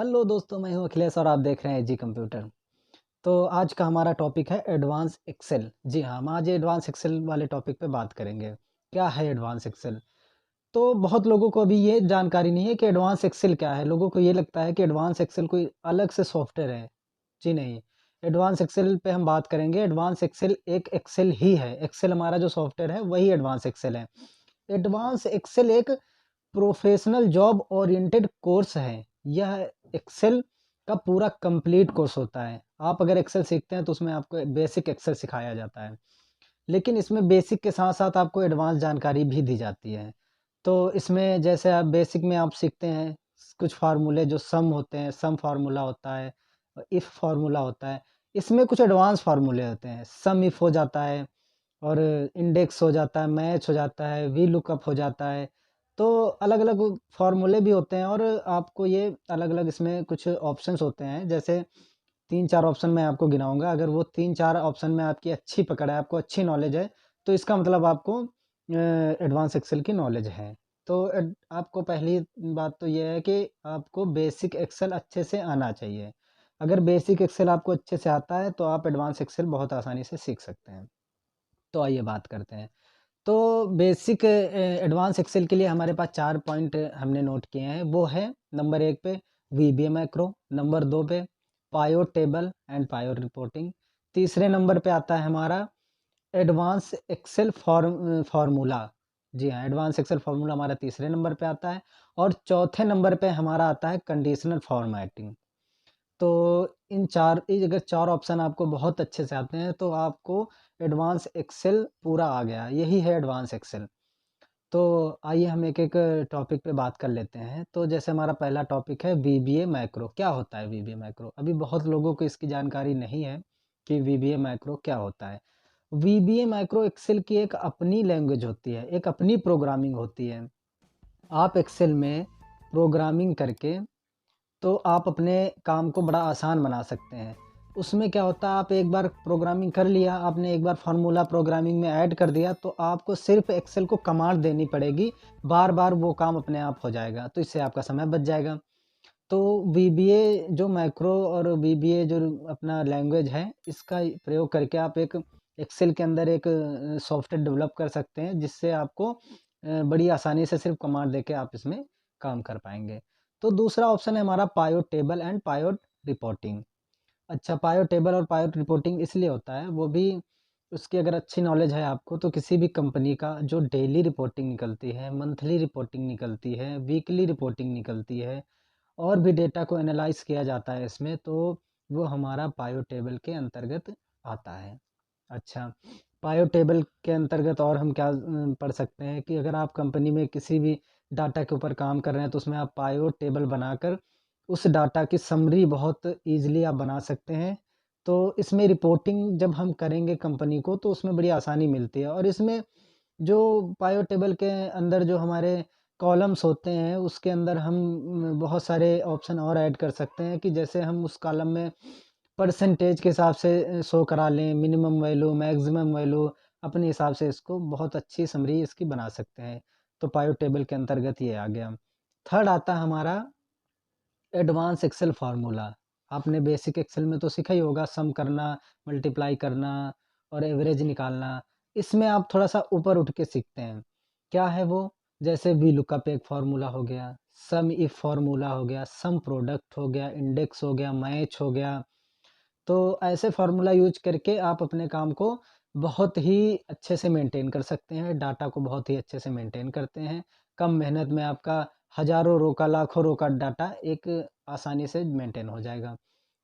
Hello दोस्तों, मैं हूँ अखिलेश और आप देख रहे हैं जी कंप्यूटर। तो आज का हमारा टॉपिक है एडवांस एक्सेल। जी हाँ, हम आज एडवांस एक्सेल वाले टॉपिक पे बात करेंगे। क्या है एडवांस एक्सेल? तो बहुत लोगों को अभी ये जानकारी नहीं है कि एडवांस एक्सेल क्या है। लोगों को ये लगता है कि एडवांस एक्सेल कोई अलग से सॉफ्टवेयर है। जी नहीं, एडवांस एक्सेल पे हम बात करेंगे। एडवांस एक्सेल एक एक्सेल ही है। एक्सेल हमारा जो सॉफ्टवेयर है वही एडवांस एक्सेल है। एडवांस एक्सेल एक प्रोफेशनल जॉब ओरिएंटेड कोर्स है। यह एक्सेल का पूरा कंप्लीट कोर्स होता है। आप अगर एक्सेल सीखते हैं तो उसमें आपको बेसिक एक्सेल सिखाया जाता है। लेकिन इसमें बेसिक के साथ-साथ आपको एडवांस जानकारी भी दी जाती है। तो इसमें जैसे आप बेसिक में आप सीखते हैं कुछ फ़ॉर्मूले जो सम होते हैं, सम फ़ॉर्मूला होता है, इफ फ़ॉर्मूला होता है। इसमें कुछ एडवांस फ़ॉर्मूले होते हैं। सम इफ हो जाता है और इंडेक्स हो जाता है, मैच हो जाता है, वी लुकअप हो जाता है। तो अलग-अलग फ़ॉर्मूले भी होते हैं और आपको ये अलग-अलग इसमें कुछ ऑप्शंस होते हैं। जैसे 3-4 ऑप्शन मैं आपको गिनाऊँगा, अगर वो 3-4 ऑप्शन में आपकी अच्छी पकड़ है, आपको अच्छी नॉलेज है, तो इसका मतलब आपको एडवांस एक्सेल की नॉलेज है। तो आपको पहली बात तो ये है कि आपको बेसिक एक्सेल अच्छे से आना चाहिए। अगर बेसिक एक्सेल आपको अच्छे से आता है, तो आप एडवांस एक्सेल बहुत आसानी से सीख सकते हैं। तो आइए बात करते हैं। तो बेसिक एडवांस एक्सेल के लिए हमारे पास 4 पॉइंट हमने नोट किए हैं। वो है नंबर 1 पे वीबीए मैक्रो, नंबर 2 पे पायोट टेबल एंड पायोट रिपोर्टिंग, तीसरे नंबर पे आता है हमारा एडवांस एक्सेल फार्मूला। जी हाँ, एडवांस एक्सेल फार्मूला हमारा तीसरे नंबर पे आता है और चौथे नंबर पे हमारा आता है कंडीशनल फॉर्मेटिंग। तो इन 4 अगर 4 ऑप्शन आपको बहुत अच्छे से आते हैं, तो आपको एडवांस एक्सेल पूरा आ गया, यही है एडवांस एक्सेल। तो आइए हम एक-एक टॉपिक पे बात कर लेते हैं। तो जैसे हमारा पहला टॉपिक है वीबीए मैक्रो। क्या होता है वीबीए मैक्रो? अभी बहुत लोगों को इसकी जानकारी नहीं है कि वीबीए मैक्रो क्या होता है। वीबीए मैक्रो एक्सेल की एक अपनी लैंग्वेज होती है, एक अपनी प्रोग्रामिंग होती है। आप एक्सेल में प्रोग्रामिंग करके तो आप अपने काम को बड़ा आसान बना सकते हैं। उसमें क्या होता है, आप एक बार प्रोग्रामिंग कर लिया, आपने एक बार फ़ॉर्मूला प्रोग्रामिंग में ऐड कर दिया, तो आपको सिर्फ़ एक्सेल को कमांड देनी पड़ेगी, बार-बार वो काम अपने आप हो जाएगा, तो इससे आपका समय बच जाएगा। तो वीबीए जो मैक्रो और वीबीए जो अपना लैंग्वेज है, इसका प्रयोग करके आप एक एक्सेल के अंदर एक सॉफ्टवेयर डेवलप कर सकते हैं, जिससे आपको बड़ी आसानी से सिर्फ़ कमांड देके आप इसमें काम कर पाएँगे। तो दूसरा ऑप्शन है हमारा पायोट टेबल एंड पायोट रिपोर्टिंग। अच्छा, पायोट टेबल और पायोट रिपोर्टिंग इसलिए होता है, वो भी उसकी अगर अच्छी नॉलेज है आपको, तो किसी भी कंपनी का जो डेली रिपोर्टिंग निकलती है, मंथली रिपोर्टिंग निकलती है, वीकली रिपोर्टिंग निकलती है और भी डेटा को एनालाइज़ किया जाता है इसमें, तो वो हमारा पायोट टेबल के अंतर्गत आता है। अच्छा, पायो टेबल के अंतर्गत और हम क्या पढ़ सकते हैं कि अगर आप कंपनी में किसी भी डाटा के ऊपर काम कर रहे हैं, तो उसमें आप पायो टेबल बनाकर उस डाटा की समरी बहुत ईज़िली आप बना सकते हैं। तो इसमें रिपोर्टिंग जब हम करेंगे कंपनी को, तो उसमें बड़ी आसानी मिलती है और इसमें जो पायो टेबल के अंदर जो हमारे कॉलम्स होते हैं, उसके अंदर हम बहुत सारे ऑप्शन और ऐड कर सकते हैं कि जैसे हम उस कॉलम में परसेंटेज के हिसाब से शो करा लें, मिनिमम वैल्यू, मैक्सिमम वैल्यू, अपने हिसाब से इसको बहुत अच्छी समरी इसकी बना सकते हैं। तो पायोट टेबल के अंतर्गत ये आ गया। थर्ड आता है हमारा एडवांस एक्सेल फ़ॉर्मूला। आपने बेसिक एक्सेल में तो सीखा ही होगा सम करना, मल्टीप्लाई करना और एवरेज निकालना। इसमें आप थोड़ा-सा ऊपर उठ के सीखते हैं। क्या है वो? जैसे वी लुकअप एक फ़ॉर्मूला हो गया, सम इफ फ़ॉर्मूला हो गया, सम प्रोडक्ट हो गया, इंडेक्स हो गया, मैच हो गया। तो ऐसे फ़ॉर्मूला यूज़ करके आप अपने काम को बहुत ही अच्छे से मेंटेन कर सकते हैं, डाटा को बहुत ही अच्छे से मेंटेन करते हैं। कम मेहनत में आपका हज़ारों रो का, लाखों रो का डाटा एक आसानी से मेंटेन हो जाएगा।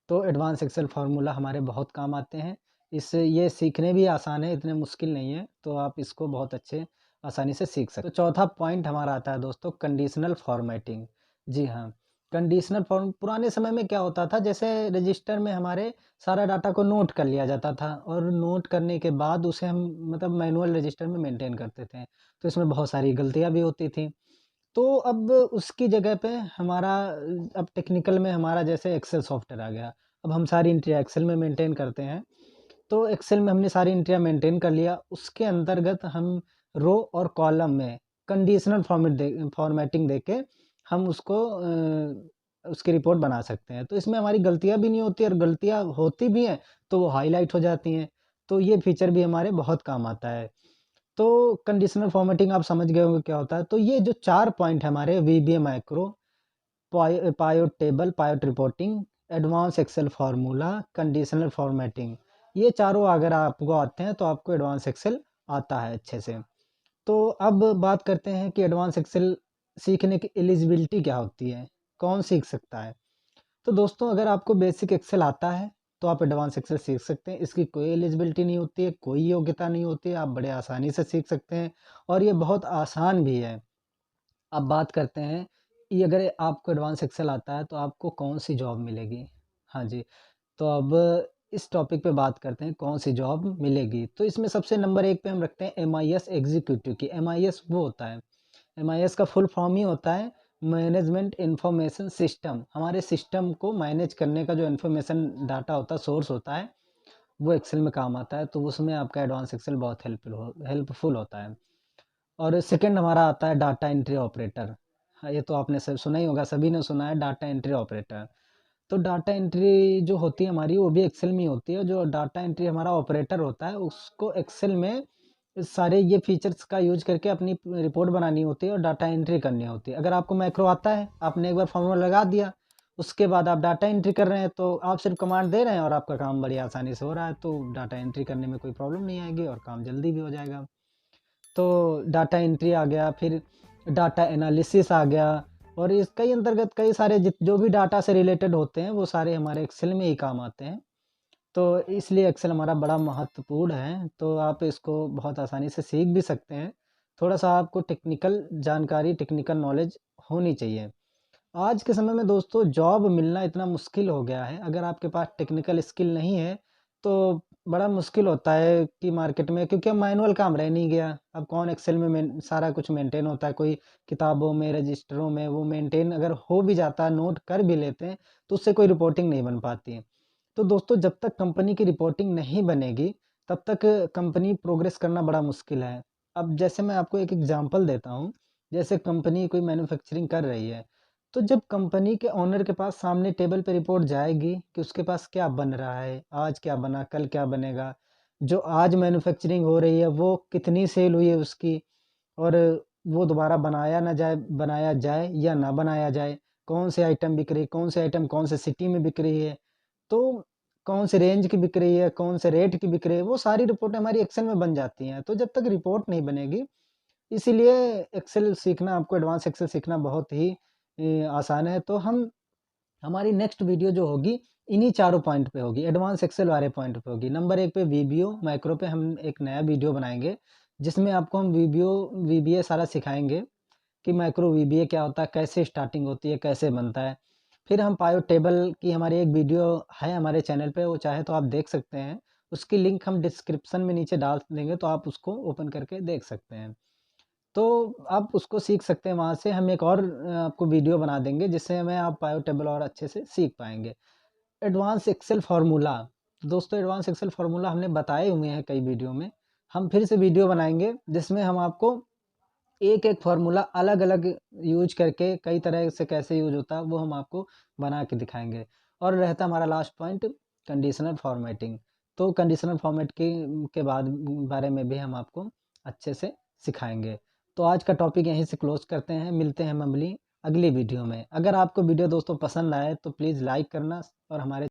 तो एडवांस एक्सेल फ़ॉर्मूला हमारे बहुत काम आते हैं। इससे ये सीखने भी आसान है, इतने मुश्किल नहीं है, तो आप इसको बहुत अच्छे आसानी से सीख सकते हैं। तो चौथा पॉइंट हमारा आता है दोस्तों कंडीशनल फ़ॉर्मेटिंग। जी हाँ, कंडीशनल फ़ॉर्म पुराने समय में क्या होता था जैसे रजिस्टर में हमारे सारा डाटा को नोट कर लिया जाता था और नोट करने के बाद उसे हम मतलब मैनुअल रजिस्टर में मेंटेन करते थे। तो इसमें बहुत सारी गलतियाँ भी होती थी। तो अब उसकी जगह पे हमारा अब टेक्निकल में हमारा जैसे एक्सेल सॉफ्टवेयर आ गया। अब हम सारी एंट्रियाँ एक्सेल में मेंटेन करते हैं। तो एक्सेल में हमने सारी एंट्रियाँ मेंटेन कर लिया, उसके अंतर्गत हम रो और कॉलम में कंडीशनल फ़ॉर्मेटिंग देके हम उसको उसकी रिपोर्ट बना सकते हैं। तो इसमें हमारी गलतियाँ भी नहीं होती और गलतियाँ होती भी हैं तो वो हाइलाइट हो जाती हैं। तो ये फीचर भी हमारे बहुत काम आता है। तो कंडीशनल फॉर्मेटिंग आप समझ गए होंगे क्या होता है। तो ये जो 4 पॉइंट है हमारे VBA macro, pivot table, pivot reporting, advance excel formula, conditional formatting, ये चारों अगर आपको आते हैं तो आपको एडवांस एक्सेल आता है अच्छे से। तो अब बात करते हैं कि एडवांस एक्सेल सीखने की एलिजिबिलिटी क्या होती है, कौन सीख सकता है। तो दोस्तों अगर आपको बेसिक एक्सेल आता है तो आप एडवांस एक्सेल सीख सकते हैं। इसकी कोई एलिजिबिलिटी नहीं होती है, कोई योग्यता नहीं होती है, आप बड़े आसानी से सीख सकते हैं और ये बहुत आसान भी है। अब बात करते हैं कि अगर आपको एडवांस एक्सेल आता है तो आपको कौन सी जॉब मिलेगी। हाँ जी, तो अब इस टॉपिक पे बात करते हैं कौन सी जॉब मिलेगी। तो इसमें सबसे नंबर 1 पे हम रखते हैं MIS एग्जीक्यूटिव की। MIS वो होता है, MIS का फुल फॉर्म ही होता है मैनेजमेंट इंफॉर्मेशन सिस्टम। हमारे सिस्टम को मैनेज करने का जो इन्फॉर्मेशन डाटा होता है, सोर्स होता है, वो एक्सेल में काम आता है। तो उसमें आपका एडवांस एक्सेल बहुत हेल्पफुल होता है। और सेकंड हमारा आता है डाटा एंट्री ऑपरेटर। हाँ, ये तो आपने सब सुना ही होगा, सभी ने सुना है डाटा एंट्री ऑपरेटर। तो डाटा एंट्री जो होती है हमारी वो भी एक्सेल में ही होती है। जो डाटा एंट्री हमारा ऑपरेटर होता है उसको एक्सेल में सारे ये फीचर्स का यूज करके अपनी रिपोर्ट बनानी होती है और डाटा एंट्री करनी होती है। अगर आपको मैक्रो आता है, आपने एक बार फॉर्मूला लगा दिया, उसके बाद आप डाटा एंट्री कर रहे हैं तो आप सिर्फ कमांड दे रहे हैं और आपका काम बड़ी आसानी से हो रहा है। तो डाटा एंट्री करने में कोई प्रॉब्लम नहीं आएगी और काम जल्दी भी हो जाएगा। तो डाटा एंट्री आ गया, फिर डाटा एनालिसिस आ गया और इसका ही अंतर्गत कई सारे जो भी डाटा से रिलेटेड होते हैं वो सारे हमारे एक्सेल में ही काम आते हैं। तो इसलिए एक्सेल हमारा बड़ा महत्वपूर्ण है। तो आप इसको बहुत आसानी से सीख भी सकते हैं। थोड़ा-सा आपको टेक्निकल जानकारी, टेक्निकल नॉलेज होनी चाहिए। आज के समय में दोस्तों जॉब मिलना इतना मुश्किल हो गया है, अगर आपके पास टेक्निकल स्किल नहीं है, तो बड़ा मुश्किल होता है कि मार्केट में, क्योंकि अब मैनुअल काम रह नहीं गया। अब कौन एक्सेल में सारा कुछ मेंटेन होता है, कोई किताबों में, रजिस्टरों में वो मेंटेन अगर हो भी जाता है, नोट कर भी लेते हैं, तो उससे कोई रिपोर्टिंग नहीं बन पाती है। तो दोस्तों जब तक कंपनी की रिपोर्टिंग नहीं बनेगी, तब तक कंपनी प्रोग्रेस करना बड़ा मुश्किल है। अब जैसे मैं आपको एक एग्ज़ाम्पल देता हूँ, जैसे कंपनी कोई मैन्युफैक्चरिंग कर रही है, तो जब कंपनी के ओनर के पास सामने टेबल पे रिपोर्ट जाएगी कि उसके पास क्या बन रहा है, आज क्या बना, कल क्या बनेगा, जो आज मैन्युफैक्चरिंग हो रही है वो कितनी सेल हुई है उसकी, और वो दोबारा बनाया जाए या ना बनाया जाए, कौन से आइटम बिक रही है, कौन से आइटम कौन से सिटी में बिक रही है, तो कौन से रेंज की बिक रही है, कौन से रेट की बिक रही है, वो सारी रिपोर्टें हमारी एक्सेल में बन जाती हैं। तो जब तक रिपोर्ट नहीं बनेगी, इसीलिए एक्सेल सीखना, आपको एडवांस एक्सेल सीखना बहुत ही आसान है। तो हमारी नेक्स्ट वीडियो जो होगी इन्हीं चारों पॉइंट पे होगी, एडवांस एक्सेल वाले पॉइंट पे होगी। नंबर 1 पे वीबीओ मैक्रो पे हम एक नया वीडियो बनाएँगे, जिसमें आपको हम वीबीए सारा सिखाएँगे कि माइक्रो वीबीए क्या होता है, कैसे स्टार्टिंग होती है, कैसे बनता है। फिर हम पायो टेबल की हमारी एक वीडियो है हमारे चैनल पे, वो चाहे तो आप देख सकते हैं। उसकी लिंक हम डिस्क्रिप्शन में नीचे डाल देंगे, तो आप उसको ओपन करके देख सकते हैं। तो आप उसको सीख सकते हैं वहाँ से। हम एक और आपको वीडियो बना देंगे जिससे में आप पायो टेबल और अच्छे से सीख पाएँगे। एडवांस एक्सेल फ़ॉर्मूला, दोस्तों एडवांस एक्सेल फ़ॉर्मूला हमने बताए हुए हैं कई वीडियो में। हम फिर से वीडियो बनाएँगे जिसमें हम आपको एक-एक फ़ॉर्मूला अलग-अलग यूज़ करके कई तरह से कैसे यूज़ होता है वो हम आपको बना के दिखाएँगे। और रहता हमारा लास्ट पॉइंट कंडीशनल फ़ॉर्मेटिंग। तो कंडीशनल फ़ॉर्मेट के बाद बारे में भी हम आपको अच्छे से सिखाएँगे। तो आज का टॉपिक यहीं से क्लोज़ करते हैं, मिलते हैं हम अगली वीडियो में। अगर आपको वीडियो दोस्तों पसंद आए तो प्लीज़ लाइक करना और हमारे